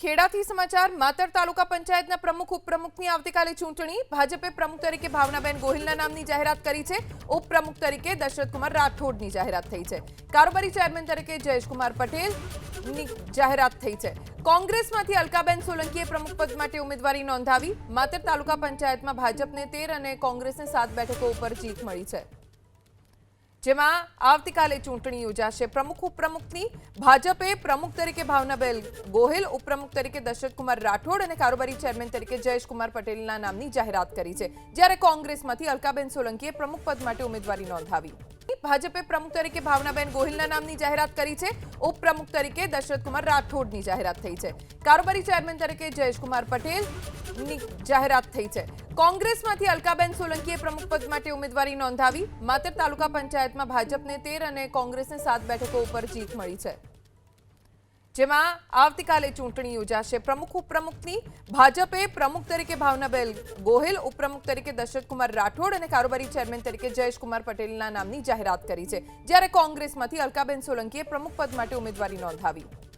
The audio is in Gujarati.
ખેડાથી સમાચાર માતર તાલુકા પંચાયતના પ્રમુખ ઉપપ્રમુખની આવતીકાલે ચૂંટણી ભાજપે પ્રમુખ તરીકે ભાવનાબેન ગોહિલના નામની જાહેરાત કરી છે। ઉપપ્રમુખ તરીકે દશરથકુમાર રાઠોડની જાહેરાત થઈ છે। કારોબારી ચેરમેન તરીકે જયેશકુમાર પટેલની જાહેરાત થઈ છે। કોંગ્રેસમાંથી અલકાબેન સોલંકીએ પ્રમુખ પદ માટે ઉમેદવારી નોંધાવી। માતર તાલુકા પંચાયતમાં ભાજપને 13 અને કોંગ્રેસને 7 બેઠકો ઉપર જીત મળી છે, જેમાં આવતીકાલે ચૂંટણી યોજાશે। પ્રમુખ ઉપપ્રમુખની ભાજપે પ્રમુખ તરીકે ભાવનાબેન ગોહિલ, ઉપપ્રમુખ તરીકે દશરથકુમાર રાઠોડ અને કારોબારી ચેરમેન તરીકે જયેશકુમાર પટેલના નામની જાહેરાત કરી છે, જ્યારે કોંગ્રેસમાંથી અલકાબેન સોલંકીએ પ્રમુખ પદ માટે ઉમેદવારી નોંધાવી। ભાજપે પ્રમુખ તરીકે ભાવનાબેન ગોહિલના નામની જાહેરાત કરી છે। ઉપપ્રમુખ તરીકે દશરથકુમાર રાઠોડની જાહેરાત થઈ છે। કારોબારી ચેરમેન તરીકે જયેશકુમાર પટેલની જાહેરાત થઈ છે। કોંગ્રેસમાંથી અલકાબેન સોલંકીએ પ્રમુખ પદ માટે ઉમેદવારી નોંધાવી। માતર તાલુકા પંચાયતમાં ભાજપને 13 અને કોંગ્રેસને 7 બેઠકો ઉપર જીત મળી છે, જેમાં આવતીકાલે ચૂંટણી યોજાશે। પ્રમુખ ઉપપ્રમુખની ભાજપે પ્રમુખ તરીકે ભાવનાબેન ગોહિલ, ઉપપ્રમુખ તરીકે દશરથકુમાર રાઠોડ અને કારોબારી ચેરમેન તરીકે જયેશકુમાર પટેલના નામની જાહેરાત કરી છે, જ્યારે કોંગ્રેસમાંથી અલકાબેન સોલંકીએ પ્રમુખ પદ માટે ઉમેદવારી નોંધાવી।